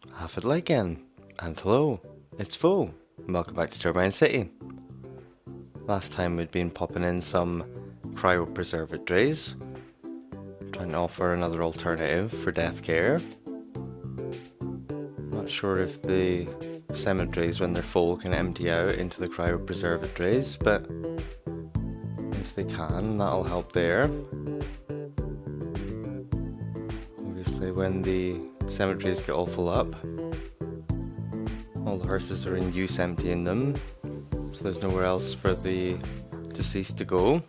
Half it again, and hello, it's Fo. Welcome back to Turbine City. Last time we'd been popping in some cryopreserved trays, trying to offer another alternative for death care. Not sure if the cemeteries, when they're full, can empty out into the cryopreserved trays, but if they can, that'll help there. Obviously, when the cemeteries get all full up, all the hearses are in use emptying them, so there's nowhere else for the deceased to go.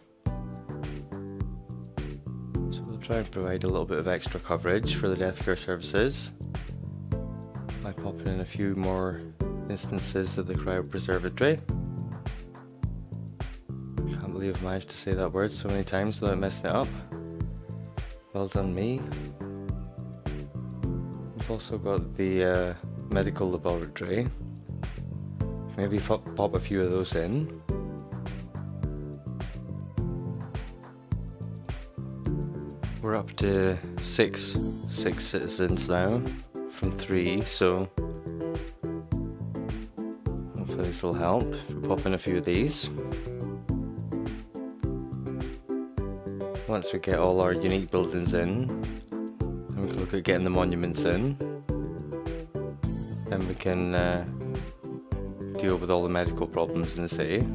So we'll try and provide a little bit of extra coverage for the death care services by popping in a few more instances of the cryopreserved tray. Can't believe I managed to say that word so many times without messing it up. Well done me. We've also got the medical laboratory. Maybe pop a few of those in. We're up to six citizens now from 3, so hopefully this will help if we pop in a few of these. Once we get all our unique buildings in, then we can look at getting the monuments in. Then we can deal with all the medical problems in the city.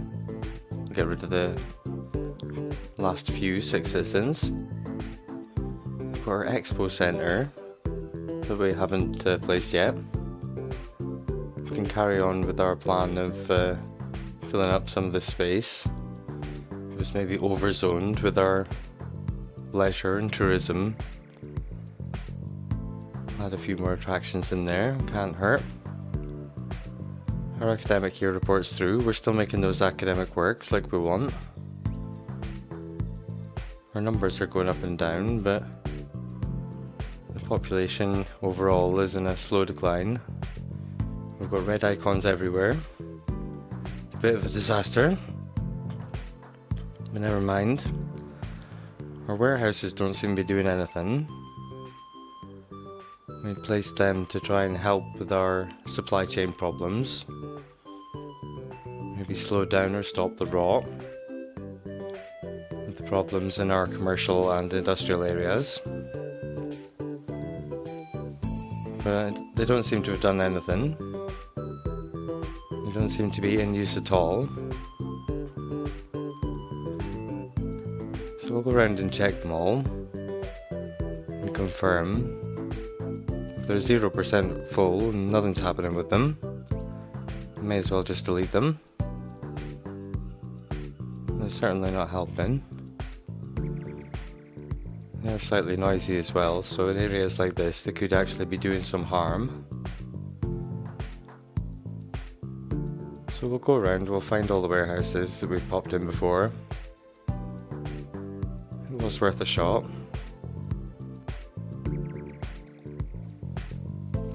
Get rid of the last few 6 citizens. For our Expo Center that we haven't placed yet, we can carry on with our plan of filling up some of this space. It was maybe overzoned with our leisure and tourism. Add a few more attractions in there, can't hurt. Our academic year reports through, we're still making those academic works like we want. Our numbers are going up and down, but the population overall is in a slow decline. We've got red icons everywhere. It's a bit of a disaster, but never mind. Our warehouses don't seem to be doing anything. We placed them to try and help with our supply chain problems. Maybe slow down or stop the rot with the problems in our commercial and industrial areas. But they don't seem to have done anything. They don't seem to be in use at all. So we'll go around and check them all and confirm. If they're 0% full and nothing's happening with them, we may as well just delete them. They're certainly not helping. They're slightly noisy as well, so in areas like this they could actually be doing some harm. So we'll go around, we'll find all the warehouses that we've popped in before. It was worth a shot.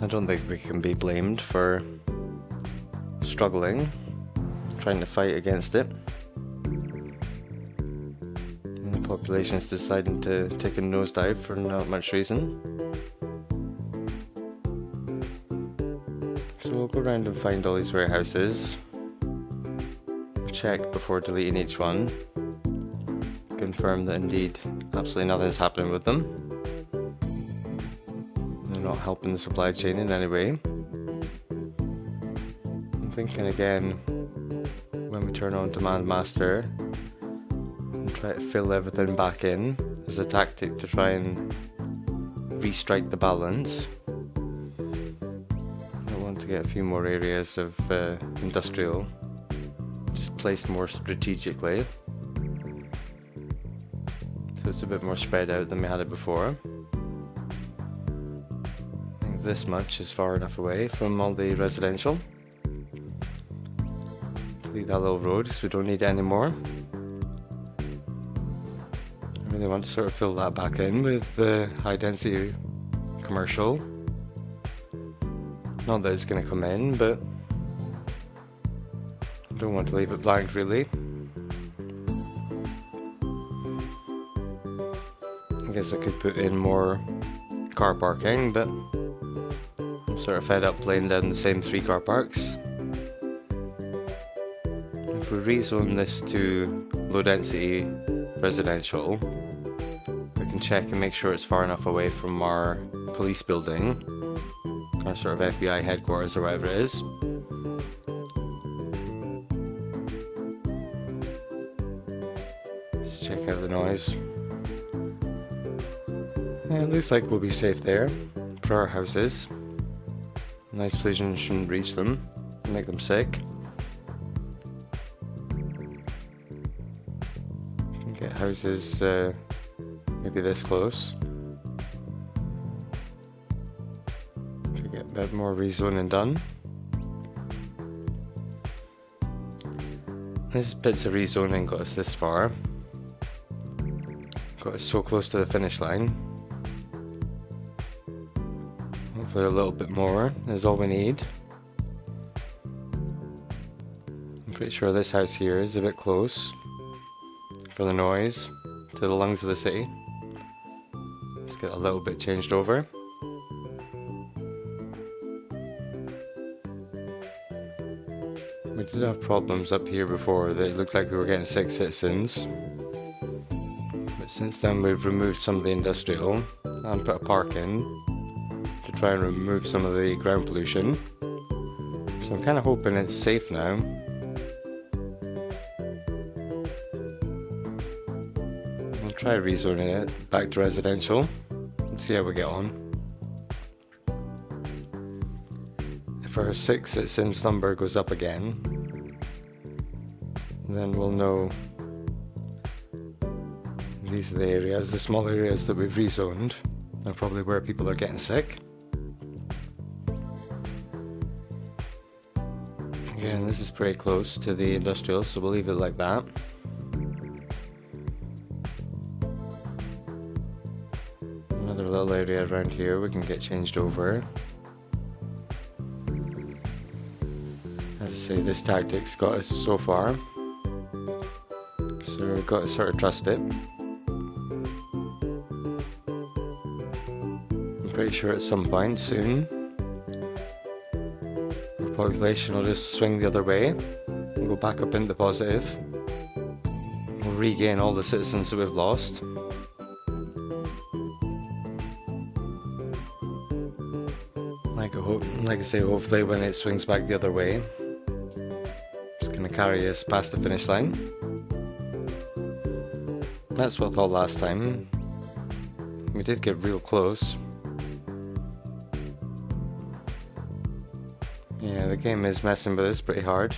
I don't think we can be blamed for struggling, trying to fight against it. And the population's deciding to take a nosedive for not much reason. So we'll go around and find all these warehouses, check before deleting each one, confirm that indeed absolutely nothing's happening with them. They're not helping the supply chain in any way. I'm thinking again, when we turn on Demand Master and try to fill everything back in as a tactic to try and restrike the balance. I want to get a few more areas of industrial just placed more strategically, so it's a bit more spread out than we had it before. I think this much is far enough away from all the residential. Delete that little road because we don't need it anymore. I really want to sort of fill that back in with the high density commercial. Not that it's going to come in, but I don't want to leave it blank really. I guess I could put in more car parking, but I'm sort of fed up playing down the same 3 car parks. If we rezone this to low density residential, we can check and make sure it's far enough away from our police building, our sort of FBI headquarters or whatever it is. Let's check out the noise. Yeah, it looks like we'll be safe there for our houses. Noise pollution shouldn't reach them, make them sick. Get houses maybe this close. To get a bit more rezoning done. This bits of rezoning got us this far. Got us so close to the finish line. Hopefully a little bit more is all we need. I'm pretty sure this house here is a bit close for the noise to the lungs of the city. Let's get a little bit changed over. We did have problems up here before that looked like we were getting sick citizens. But since then we've removed some of the industrial and put a park in to try and remove some of the ground pollution. So I'm kind of hoping it's safe now. We'll try rezoning it back to residential and see how we get on. If our 6 citizens number goes up again, then we'll know these are the areas, the small areas that we've rezoned are probably where people are getting sick. Again, this is pretty close to the industrial, so we'll leave it like that. Another little area around here we can get changed over. As I say, this tactic's got us so far, so we've got to sort of trust it. I'm pretty sure at some point soon our population will just swing the other way and go back up into the positive. We'll regain all the citizens that we've lost. Like I say, hopefully when it swings back the other way, it's going to carry us past the finish line. That's what I thought last time. We did get real close. Yeah, the game is messing with us pretty hard.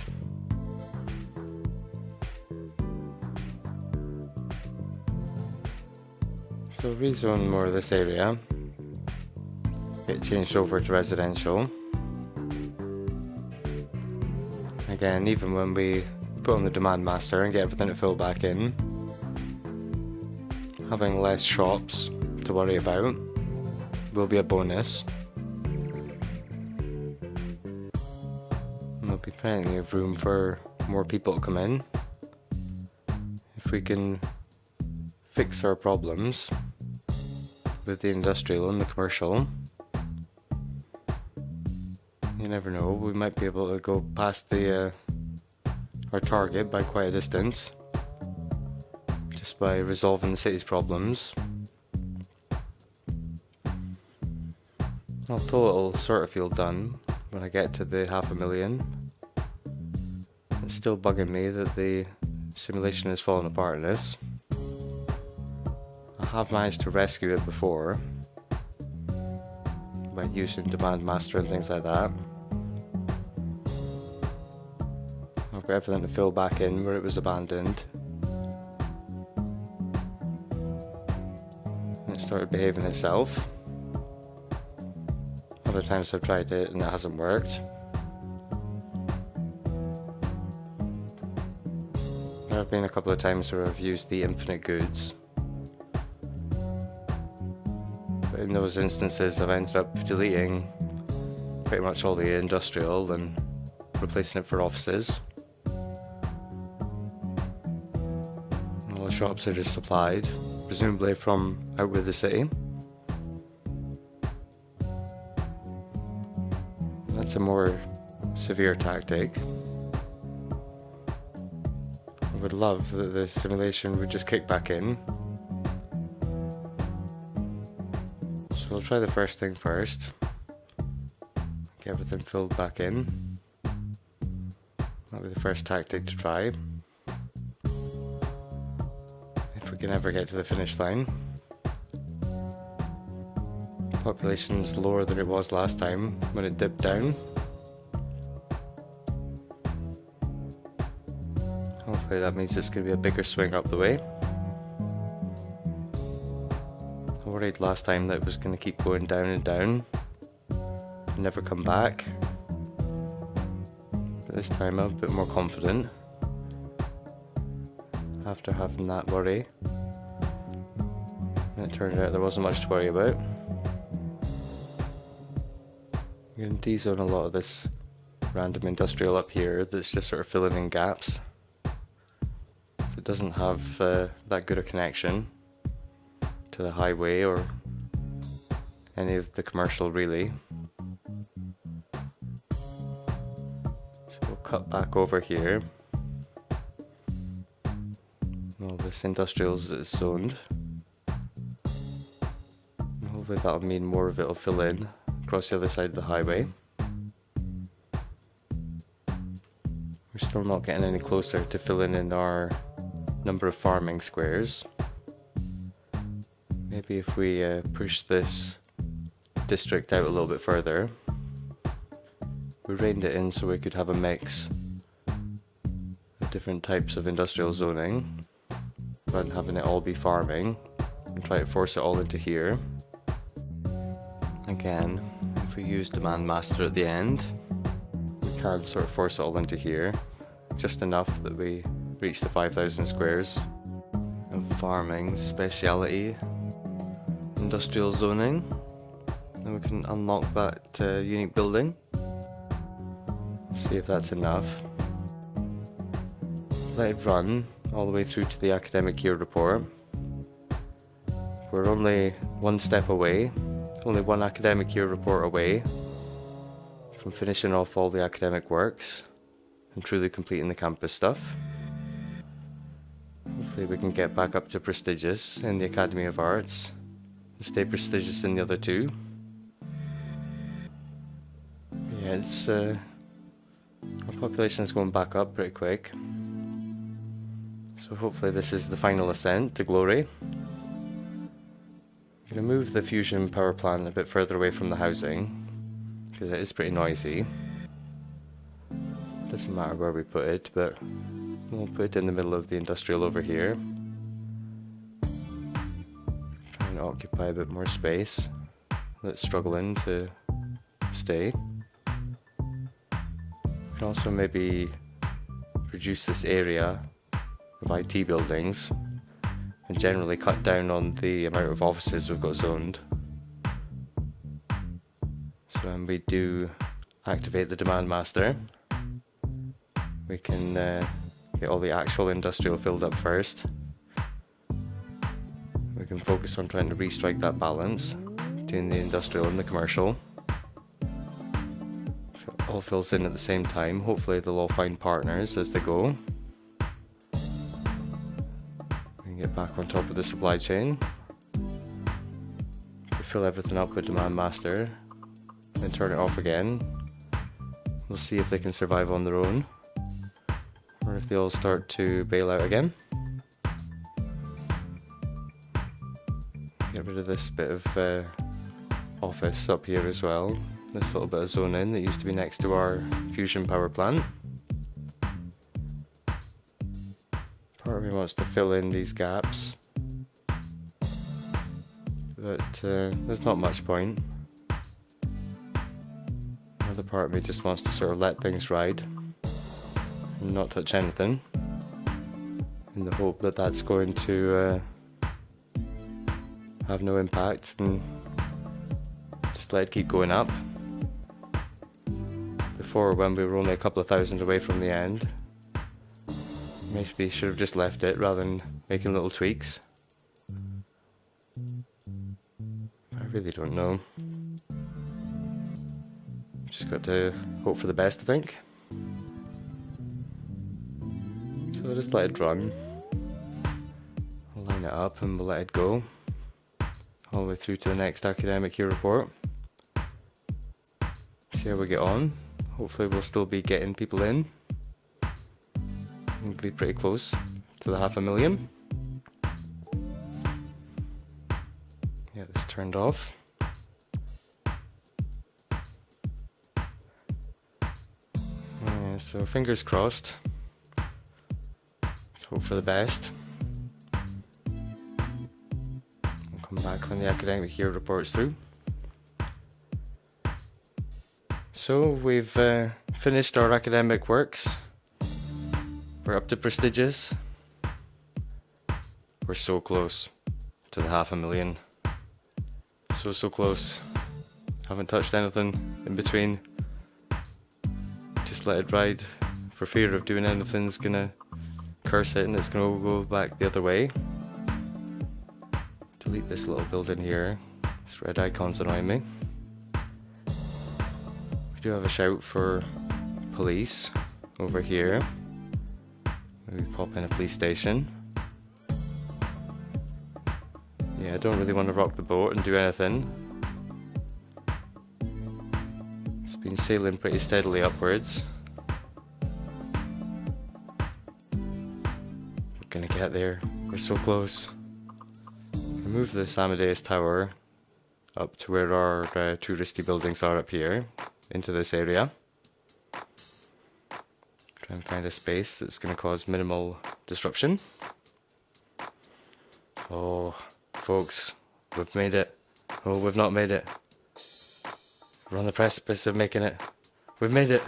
So rezone more of this area. Get changed over to residential. Again, even when we put on the demand master and get everything to fill back in, having less shops to worry about will be a bonus. There'll be plenty of room for more people to come in. If we can fix our problems with the industrial and the commercial, you never know, we might be able to go past the our target by quite a distance just by resolving the city's problems. I'll it'll sort of feel done when I get to the 500,000. It's still bugging me that the simulation is falling apart in this. I have managed to rescue it before by using demand master and things like that. I've got everything to fill back in where it was abandoned. And it started behaving itself. Other times I've tried it and it hasn't worked. There have been a couple of times where I've used the infinite goods. But in those instances I've ended up deleting pretty much all the industrial and replacing it for offices. And all the shops are just supplied, presumably from out with the city. That's a more severe tactic. I would love that the simulation would just kick back in. So we'll try the first thing first. Get everything filled back in. That'll be the first tactic to try. If we can ever get to the finish line. Population's lower than it was last time when it dipped down. Hopefully that means it's going to be a bigger swing up the way. I worried last time that it was going to keep going down and down and never come back. But this time I'm a bit more confident after having that worry. And it turned out there wasn't much to worry about. I'm going to D-zone a lot of this random industrial up here that's just sort of filling in gaps. So it doesn't have that good a connection to the highway or any of the commercial really. So we'll cut back over here. All this industrials is zoned. And hopefully that'll mean more of it will fill in across the other side of the highway. We're still not getting any closer to filling in our number of farming squares. Maybe if we push this district out a little bit further. We reined it in so we could have a mix of different types of industrial zoning, rather than having it all be farming, and try to force it all into here. Again, if we use Demand Master at the end, we can sort of force it all into here, just enough that we reach the 5,000 squares of farming speciality industrial zoning, and we can unlock that unique building. See if that's enough. Let it run all the way through to the academic year report. We're only one step away, only one academic year report away from finishing off all the academic works and truly completing the campus stuff. Hopefully we can get back up to prestigious in the Academy of Arts and stay prestigious in the other two. Yeah, it's our population is going back up pretty quick. So hopefully this is the final ascent to glory. I'm going to move the fusion power plant a bit further away from the housing, because it is pretty noisy. Doesn't matter where we put it, but we'll put it in the middle of the industrial over here. Trying to occupy a bit more space. That's struggling to stay. We can also maybe reduce this area of IT buildings and generally cut down on the amount of offices we've got zoned. So when we do activate the Demand Master, we can get all the actual industrial filled up first. We can focus on trying to restrike that balance between the industrial and the commercial. If it all fills in at the same time, hopefully they'll all find partners as they go. Get back on top of the supply chain. We fill everything up with Demand Master, then turn it off again. We'll see if they can survive on their own, or if they'll start to bail out again. Get rid of this bit of office up here as well. This little bit of zone in that used to be next to our fusion power plant. Part of me wants to fill in these gaps, but there's not much point. Another part of me just wants to sort of let things ride and not touch anything, in the hope that that's going to have no impact and just let it keep going up. Before, when we were only a couple of thousand away from the end, maybe should have just left it rather than making little tweaks. I really don't know. Just got to hope for the best, I think. So I'll just let it run. I'll line it up and we'll let it go all the way through to the next academic year report. See how we get on. Hopefully we'll still be getting people in. We'll be pretty close to the 500,000. Get this turned off. Yeah, so fingers crossed. Let's hope for the best. We'll come back when the academic year report's through. So we've finished our academic works. We're up to prestigious. We're so close to the 500,000. So close. Haven't touched anything in between. Just let it ride for fear of doing anything's gonna curse it and it's gonna go back the other way. Delete this little building here. This red icon's annoying me. We do have a shout for police over here. Maybe pop in a police station. Yeah, I don't really want to rock the boat and do anything. It's been sailing pretty steadily upwards. We're gonna get there. We're so close. Remove this Amadeus Tower up to where our touristy buildings are up here, into this area. Try and find a space that's going to cause minimal disruption. Oh, folks, we've made it. Oh, we've not made it. We're on the precipice of making it. We've made it.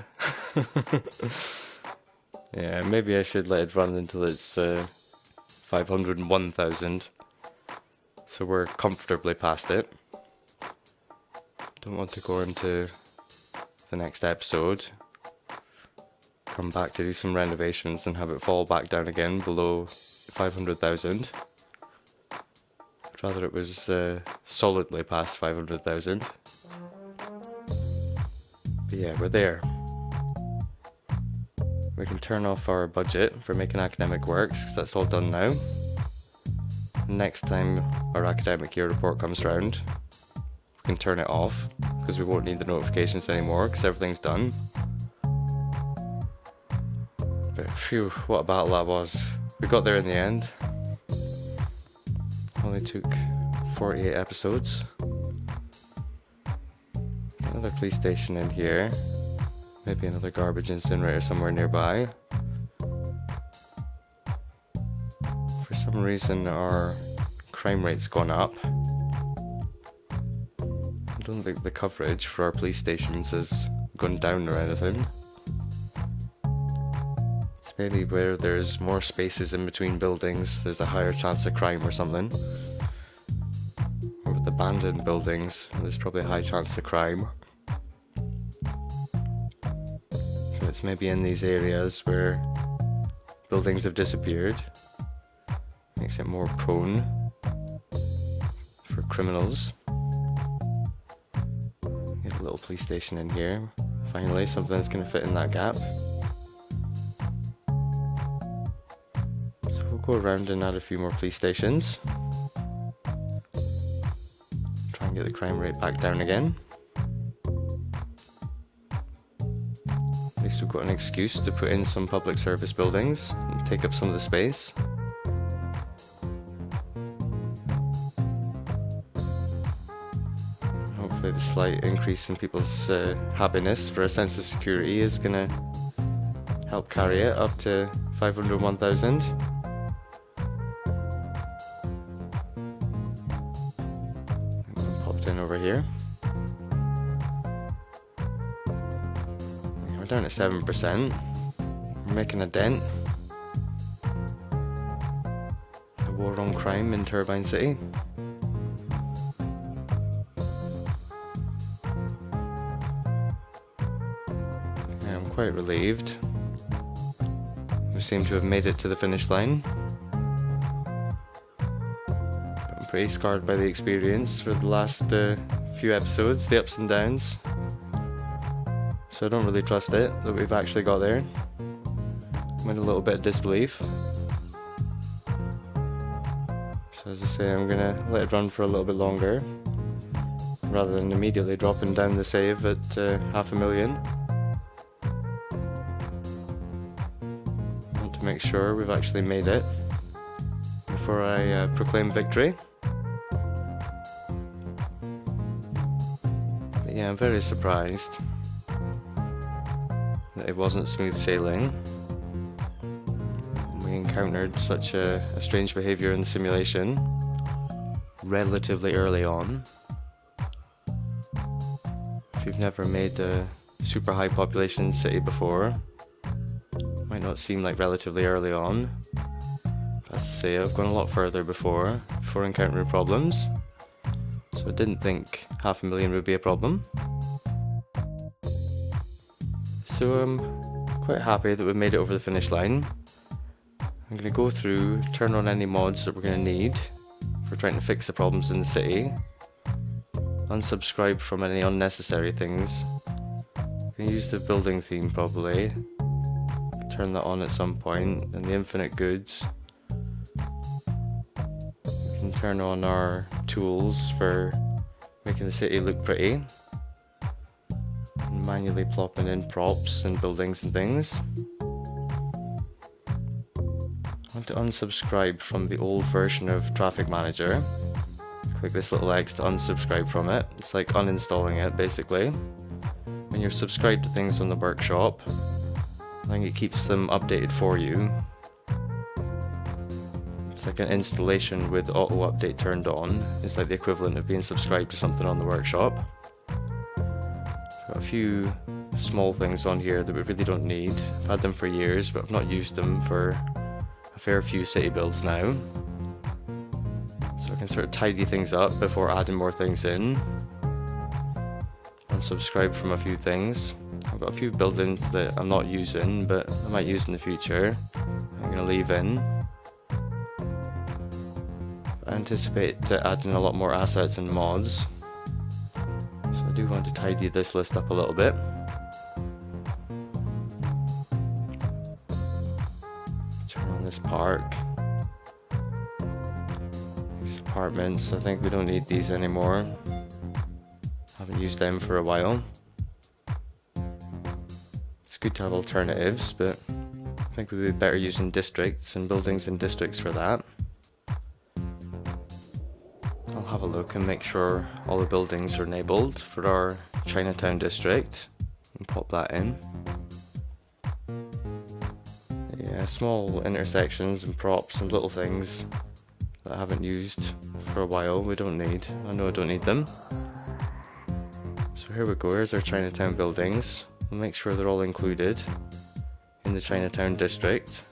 Yeah, maybe I should let it run until it's 501,000. So we're comfortably past it. Don't want to go into the next episode. Come back to do some renovations and have it fall back down again below 500,000. I'd rather it was solidly past 500,000. But yeah, we're there. We can turn off our budget for making academic works, because that's all done now. Next time our academic year report comes around, we can turn it off, because we won't need the notifications anymore, because everything's done. But phew, what a battle that was. We got there in the end. Only took 48 episodes. Another police station in here. Maybe another garbage incinerator somewhere nearby. For some reason our crime rate's gone up. I don't think the coverage for our police stations has gone down or anything. Maybe where there's more spaces in between buildings, there's a higher chance of crime or something. Or with abandoned buildings, there's probably a high chance of crime. So it's maybe in these areas where buildings have disappeared. Makes it more prone for criminals. Get a little police station in here. Finally, something that's going to fit in that gap. Go around and add a few more police stations. Try and get the crime rate back down again. At least we've got an excuse to put in some public service buildings and take up some of the space. Hopefully the slight increase in people's happiness for a sense of security is going to help carry it up to 501,000. In over here. We're down at 7%. We're making a dent. The war on crime in Turbine City. I'm quite relieved. We seem to have made it to the finish line. Pretty scarred by the experience for the last few episodes, the ups and downs. so I don't really trust it that we've actually got there. I'm in a little bit of disbelief. So as I say, I'm gonna let it run for a little bit longer, rather than immediately dropping down the save at 500,000. I want to make sure we've actually made it before I proclaim victory. But yeah, I'm very surprised that it wasn't smooth sailing. We encountered such a strange behaviour in the simulation relatively early on. If you've never made a super high population city before, it might not seem like relatively early on. As I say, I've gone a lot further before encountering problems, so I didn't think 500,000 would be a problem. So I'm quite happy that we've made it over the finish line. I'm going to go through, turn on any mods that we're going to need for trying to fix the problems in the city, unsubscribe from any unnecessary things. I'm going to use the building theme probably, turn that on at some point, and the infinite goods. We can turn on our tools for making the city look pretty, and manually plopping in props and buildings and things. I want to unsubscribe from the old version of Traffic Manager. Click this little X to unsubscribe from it. It's like uninstalling it basically. When you're subscribed to things on the workshop, I think it keeps them updated for you. It's like an installation with auto update turned on. It's like the equivalent of being subscribed to something on the workshop. Got a few small things on here that we really don't need. I've had them for years, but I've not used them for a fair few city builds now. So I can sort of tidy things up before adding more things in. Unsubscribe from a few things. I've got a few buildings that I'm not using, but I might use in the future. I'm going to leave in. I anticipate adding a lot more assets and mods. So I do want to tidy this list up a little bit. This park, these apartments, I think we don't need these anymore. Haven't used them for a while. It's good to have alternatives, but I think we'd be better using districts and buildings in districts for that. I'll have a look and make sure all the buildings are enabled for our Chinatown district and pop that in. Yeah, small intersections and props and little things that I haven't used for a while, we don't need. I know I don't need them. So here we go, here's our Chinatown buildings. We'll make sure they're all included in the Chinatown district.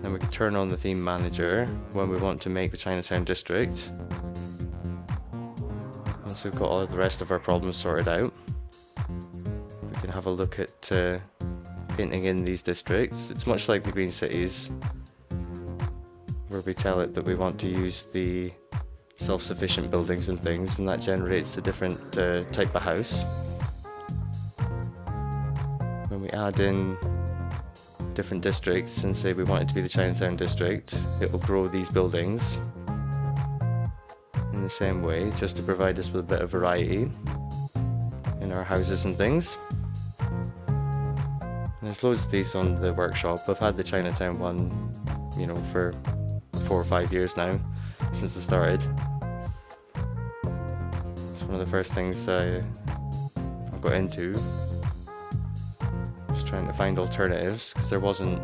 Then we can turn on the theme manager when we want to make the Chinatown district. Once we've got all the rest of our problems sorted out, we can have a look at painting in these districts. It's much like the green cities, where we tell it that we want to use the self-sufficient buildings and things, and that generates the different type of house. When we add in different districts and say we want it to be the Chinatown district, it will grow these buildings in the same way, just to provide us with a bit of variety in our houses and things. There's loads of these on the workshop. I've had the Chinatown one, you know, for 4 or 5 years now, since I started. It's one of the first things I got into, just trying to find alternatives, because there wasn't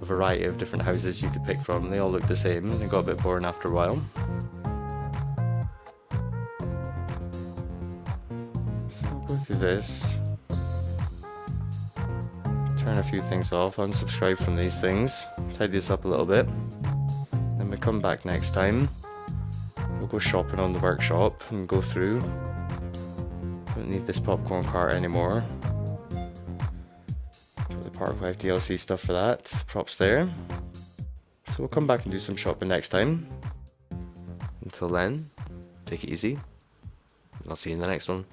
a variety of different houses you could pick from. They all looked the same, and it got a bit boring after a while. So I'll go through this. Turn a few things off, unsubscribe from these things, tidy this up a little bit. Then we come back next time. We'll go shopping on the workshop and go through. Don't need this popcorn cart anymore. Got the Park Life DLC stuff for that. Props there. So we'll come back and do some shopping next time. Until then, take it easy. I'll see you in the next one.